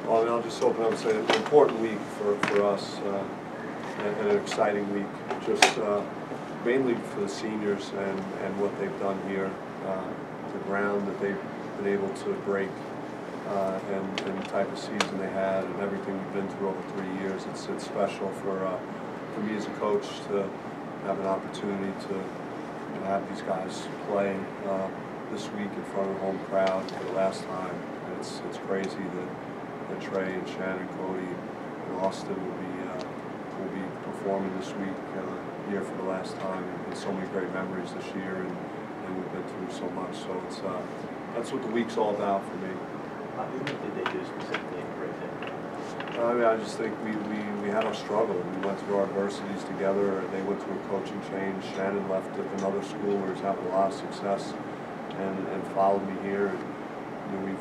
Well, and I'll just open up and say it's an important week for us, and an exciting week, just mainly for the seniors and what they've done here, the ground that they've been able to break, and the type of season they had, and everything we've been through over 3 years. It's special for me as a coach to have an opportunity to have these guys play this week in front of a home crowd for the last time. And it's crazy that Trey and Shannon, Cody, and Austin will be performing this week here for the last time, and so many great memories this year, and we've been through so much. So it's that's what the week's all about for me. What did they do specifically in break that? I mean, I just think we had our struggle. We went through our adversities together. They went through a coaching change. Shannon left at another school where he's having a lot of success, and followed me here. And, you know, we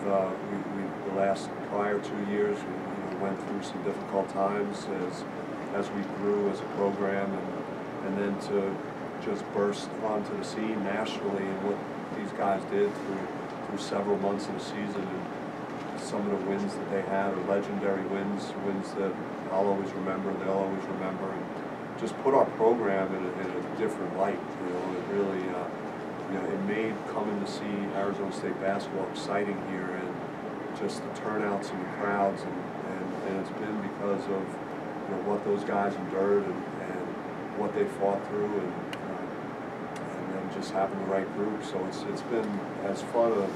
the last prior 2 years we went through some difficult times as we grew as a program, and then to just burst onto the scene nationally, and what these guys did through several months of the season. And some of the wins that they had are legendary wins that I'll always remember, they'll always remember, and just put our program in a different light. You know, it really, it made coming to see Arizona State basketball exciting here, and just the turnouts and the crowds, and it's been because of what those guys endured, and what they fought through, and then just having the right group. So it's been as fun a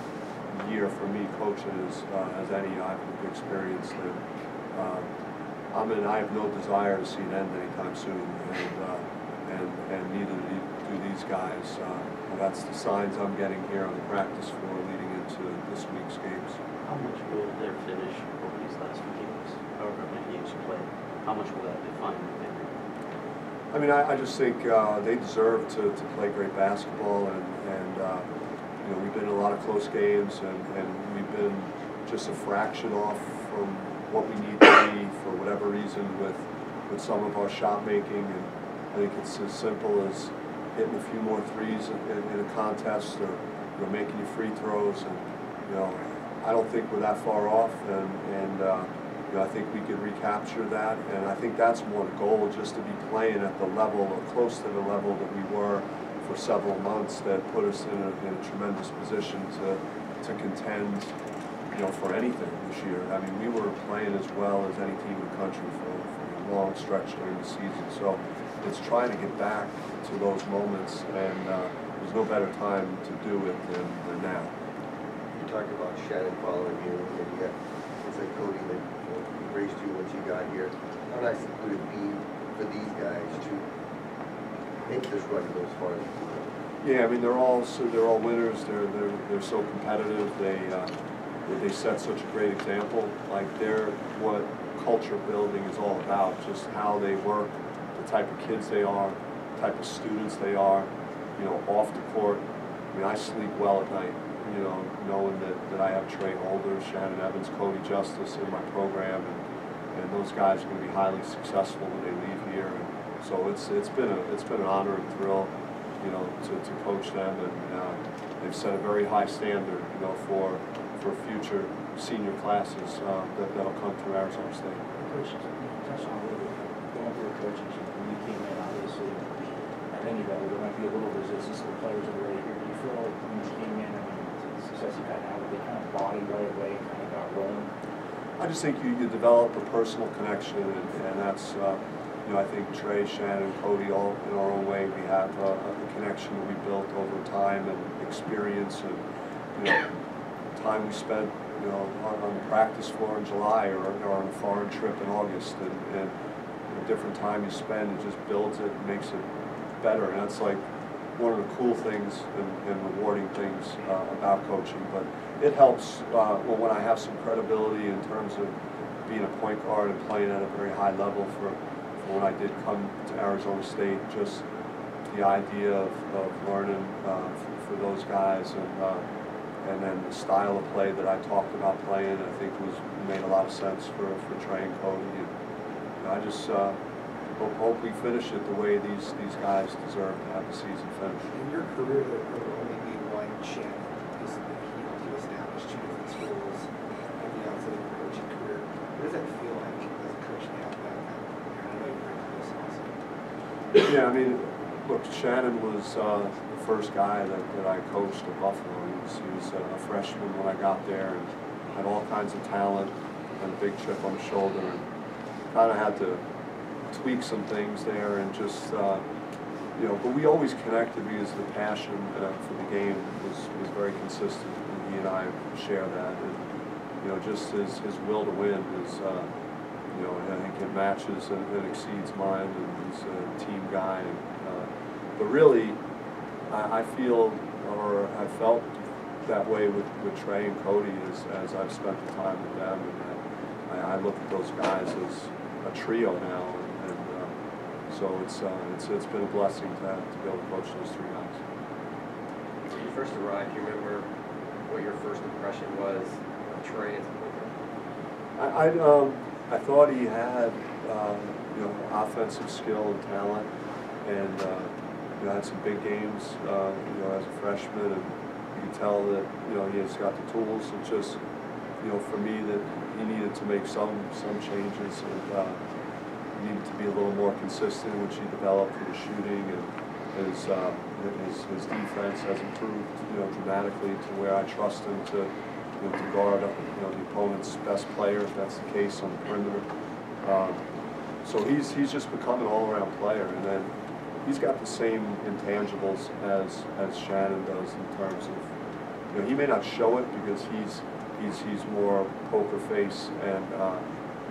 year for me coaching as any I've experienced. And I have no desire to see it end anytime soon, and neither do these guys. That's the signs I'm getting here on the practice floor leading into this week's games. How much will their finish over these last few games, however many games you played, how much will that define your victory? I mean, I just think they deserve to play great basketball, and we've been in a lot of close games, and we've been just a fraction off from what we need to be for whatever reason with some of our shot making. And I think it's as simple as hitting a few more threes in a contest, or making your free throws. And I don't think we're that far off, and I think we could recapture that. And I think that's more the goal, just to be playing at the level, or close to the level that we were for several months, that put us in a tremendous position to contend, for anything this year. I mean, we were playing as well as any team in the country for a long stretch during the season. So it's trying to get back to those moments, and there's no better time to do it than now. You talked about Shannon following you, and yet it's like Cody that embraced you once you got here. How nice would it be for these guys to make this run go as far as you can? Yeah, I mean, they're all winners. They're so competitive. They set such a great example. Like, they're what culture building is all about. Just how they work, the type of kids they are, the type of students they are. Off the court. I mean, I sleep well at night. Knowing that I have Trey Holder, Shannon Evans, Cody Justice in my program, and those guys are going to be highly successful when they leave here. And so it's been an honor and thrill, to coach them, and they've set a very high standard, for future senior classes that'll come through Arizona State. Coach, touch on a little bit going through a coaching change. When you came in, obviously, at any level, there might be a little resistance to the players that are already here. Do you feel like when you came in, the success you had now, they kind of bodied right away and kind of got rolling? I just think you develop a personal connection, and that's, I think Trey, Shannon, Cody, all in our own way, we have a connection that we built over time, and experience, and time we spent, on the practice floor in July, or on a foreign trip in August, and the different time you spend, it just builds it and makes it better. And that's like one of the cool things and rewarding things about coaching. But it helps when I have some credibility in terms of being a point guard and playing at a very high level for when I did come to Arizona State. Just the idea of learning for those guys, and then the style of play that I talked about playing, I think made a lot of sense for Trey and Cody. And I just hope we finish it the way these guys deserve to have the season finished. In your career, there will only be one Shannon, because he established 2 different schools at the outset of your coaching career. Yeah, I mean, look, Shannon was the first guy that I coached at Buffalo. He was a freshman when I got there and had all kinds of talent and a big chip on his shoulder, and kind of had to tweak some things there and just, you know, but we always connected because the passion for the game was very consistent, and he and I share that. And, you know, just his will to win is, you know, I think it matches and exceeds mine, and he's a team guy. And, but really, I feel, or I felt that way with Trey and Cody as I've spent the time with them, and I look at those guys as a trio now, and so it's been a blessing to be able to coach those three guys. When you first arrived, do you remember what your first impression was of Trey as a player? I thought he had you know, offensive skill and talent, and you know, had some big games you know, as a freshman, and you could tell that, you know, he has got the tools. It just, you know, for me, that he needed to make some changes, and needed to be a little more consistent, which he developed with his shooting, and his defense has improved, you know, dramatically to where I trust him to, you know, to guard up, you know, the opponent's best player, if that's the case, on the perimeter. So he's just become an all-around player, and then he's got the same intangibles as Shannon does in terms of, you know, he may not show it because he's more poker face, and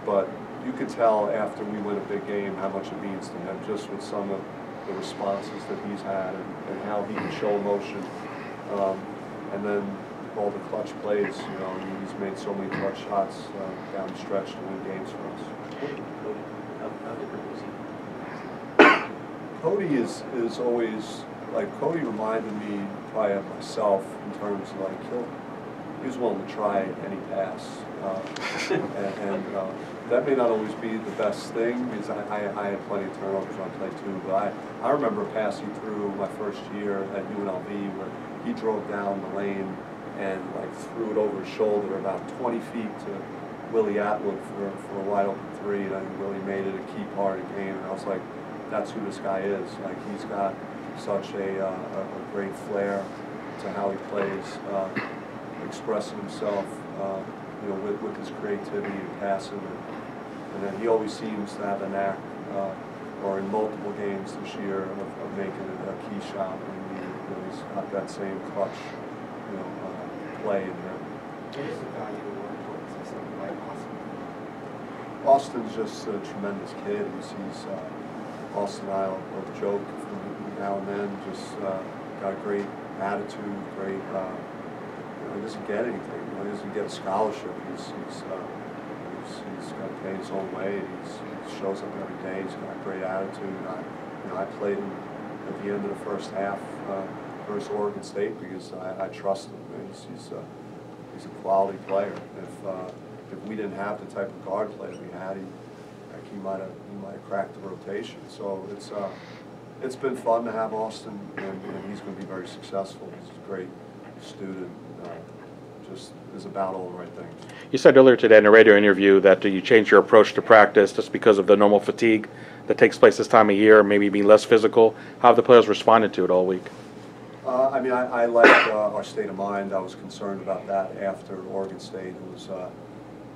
but you could tell after we win a big game how much it means to him, just with some of the responses that he's had, and how he can show emotion, and then all the clutch plays. You know, he's made so many clutch shots down the stretch to win games for us. How different was he? Cody is always, like, Cody reminded me probably of myself in terms of, like, he was willing to try any pass, and that may not always be the best thing, because I had plenty of turnovers when I played too, but I remember passing through my first year at UNLV where he drove down the lane and, like, threw it over his shoulder about 20 feet to Willie Atwood for a wide open three, and I think Willie made it a key part of the game, and I was like, that's who this guy is. Like, he's got such a great flair to how he plays, expressing himself, you know, with his creativity and passing, and then he always seems to have a knack, or in multiple games this year, of making a key shot. And you know, he's got that same clutch, you know, play in him. What is the value to work towards something like Austin? Austin's just a tremendous kid. He's Austin and I will joke from now and then. Just got a great attitude, great. You know, he doesn't get anything. You know, he doesn't get a scholarship. He's got to pay his own way. He shows up every day. He's got a great attitude. I played him at the end of the first half versus Oregon State because I trust him. He's a quality player. If we didn't have the type of guard play that we had, he might have cracked the rotation. So it's been fun to have Austin, and he's going to be very successful. He's a great student. Just is about all the right things. You said earlier today in a radio interview that you changed your approach to practice just because of the normal fatigue that takes place this time of year, maybe being less physical. How have the players responded to it all week? I mean, I liked our state of mind. I was concerned about that after Oregon State. It was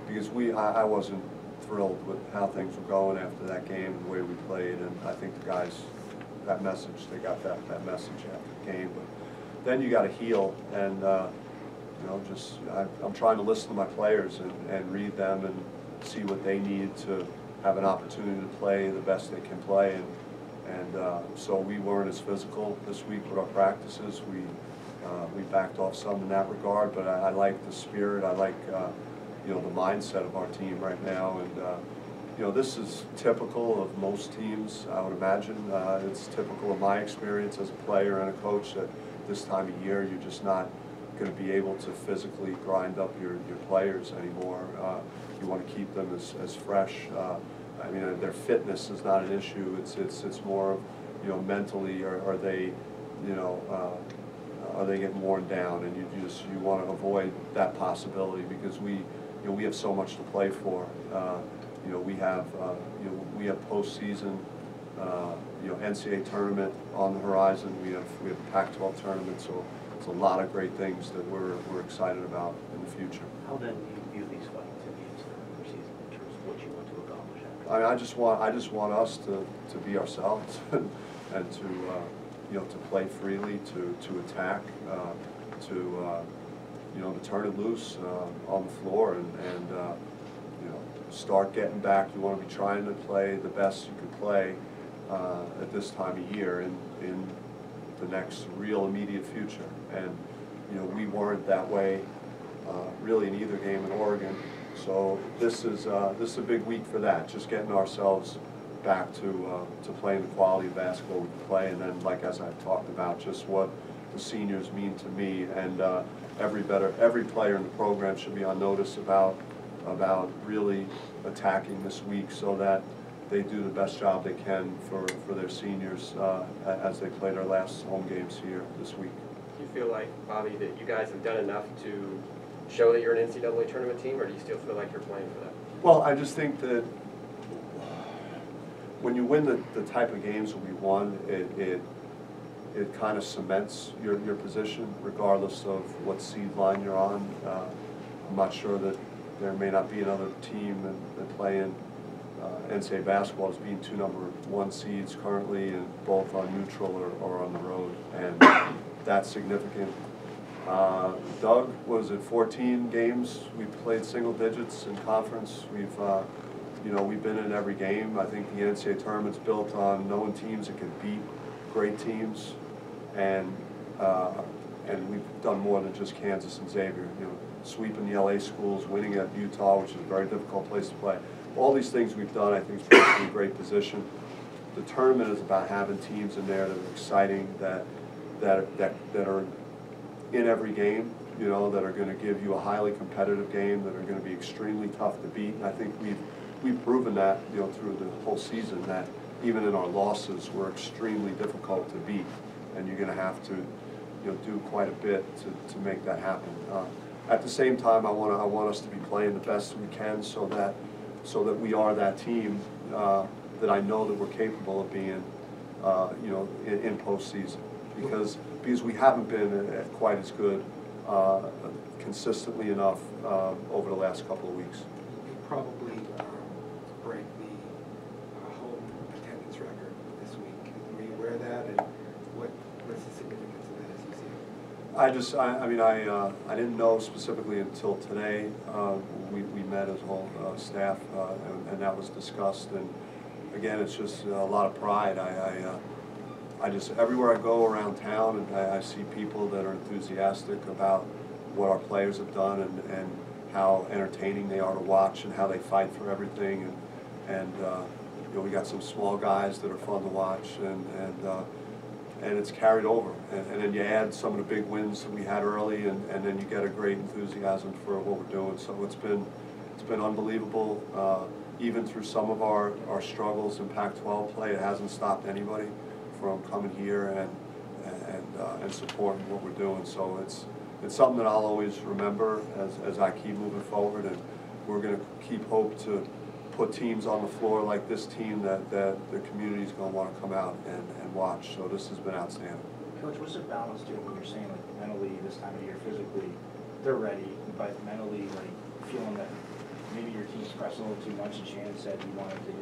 because I wasn't thrilled with how things were going after that game and the way we played, and I think the guys, they got that message after the game. But then you got to heal, and you know, just I'm trying to listen to my players and read them and see what they need to have an opportunity to play the best they can play, and so we weren't as physical this week with our practices. We backed off some in that regard, but I like the spirit. I like you know, the mindset of our team right now, and you know, this is typical of most teams, I would imagine. It's typical of my experience as a player and a coach that this time of year you're just not going to be able to physically grind up your players anymore. You want to keep them as fresh. I mean, their fitness is not an issue. It's more, you know, mentally, are they, you know, are they getting worn down? And you want to avoid that possibility because we have so much to play for. You know, we have postseason NCAA tournament on the horizon. We have a Pac-12 tournament, so it's a lot of great things that we're excited about in the future. How then do you view these fights in the regular season in terms of what you want to accomplish after? I mean, I just want us to be ourselves and to play freely, to attack, to turn it loose on the floor and start getting back. You want to be trying to play the best you can play at this time of year in the next real immediate future. And we weren't that way really in either game in Oregon. So this is a big week for that. Just getting ourselves back to playing the quality of basketball we can play, and then, like as I've talked about, just what the seniors mean to me, and every player in the program should be on notice about really attacking this week so that they do the best job they can for their seniors as they play their last home games here this week. Do you feel like, Bobby, that you guys have done enough to show that you're an NCAA tournament team, or do you still feel like you're playing for that? Well, I just think that when you win the type of games that we won, it kind of cements your position regardless of what seed line you're on. I'm not sure that there may not be another team that play in NCAA basketball as being two #1 seeds currently, and both on neutral or on the road, and that's significant. Doug, was it 14 games? We've played single digits in conference. We've been in every game. I think the NCAA tournament's built on knowing teams that can beat great teams, and we've done more than just Kansas and Xavier. Sweeping the LA schools, winning at Utah, which is a very difficult place to play. All these things we've done, I think, is put us in a great position. The tournament is about having teams in there that are exciting, that are in every game, that are going to give you a highly competitive game, that are going to be extremely tough to beat. And I think we've proven that, through the whole season, that even in our losses, we're extremely difficult to beat, and you're going to have to, do quite a bit to make that happen. At the same time, I want us to be playing the best we can, so that we are that team that I know that we're capable of being, in postseason, because we haven't been quite as good consistently enough over the last couple of weeks. You probably break the home attendance record this week. Were you aware of that, and what's the significance of that as you see it? I didn't know specifically until today. We met as a whole staff, and that was discussed. And again, it's just a lot of pride. I just, everywhere I go around town, and I see people that are enthusiastic about what our players have done, and how entertaining they are to watch, and how they fight for everything. And we got some small guys that are fun to watch, and it's carried over. And then you add some of the big wins that we had early, and then you get a great enthusiasm for what we're doing. So it's been unbelievable. Even through some of our struggles in Pac-12 play, it hasn't stopped anybody from coming here and supporting what we're doing. So it's something that I'll always remember as I keep moving forward, and we're going to keep hope to put teams on the floor like this team that the community's going to want to come out and watch. So this has been outstanding. Coach, what's the balance doing when you're saying, like, mentally this time of year, physically they're ready, but mentally, like, feeling that maybe your team's pressing a little too much, and Shannon said you wanted to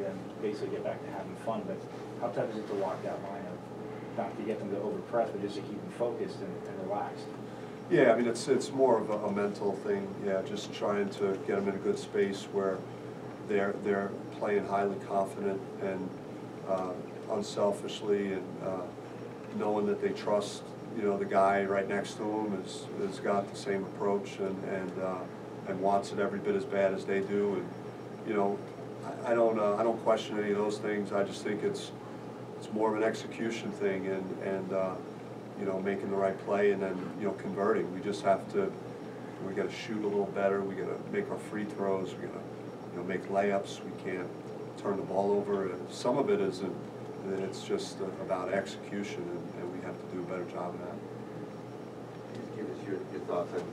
basically get back to having fun, but how tough is it to walk that line of not to get them to overpress, but just to keep them focused and relaxed? Yeah, I mean, it's more of a mental thing. Yeah, just trying to get them in a good space where they're playing highly confident and unselfishly, and knowing that they trust, the guy right next to them has got the same approach and wants it every bit as bad as they do. And I don't question any of those things. I just think it's more of an execution thing, and making the right play, and then converting. We just have to. We got to shoot a little better. We got to make our free throws. We got to make layups. We can't turn the ball over. Some of it isn't. It's just about execution, and we have to do a better job of that. Just give us your thoughts on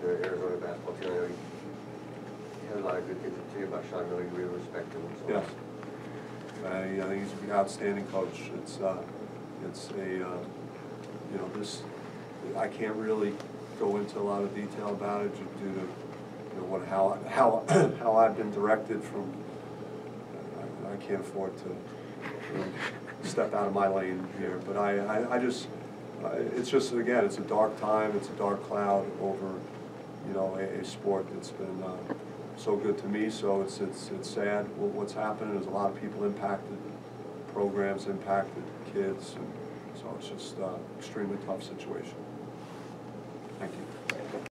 the Arizona basketball team. I know you had a lot of good things to say about Sean Miller. You really respect him. So. Yes. I think he's an outstanding coach. It's a, you know, this, I can't really go into a lot of detail about it just due to, you know, how I've been directed from. I can't afford to step out of my lane here, but I just, it's just, again, it's a dark time, it's a dark cloud over, you know, a sport that's been so good to me. So it's sad what's happening. There's a lot of people impacted, programs impacted, kids, and so it's just extremely tough situation. Thank you.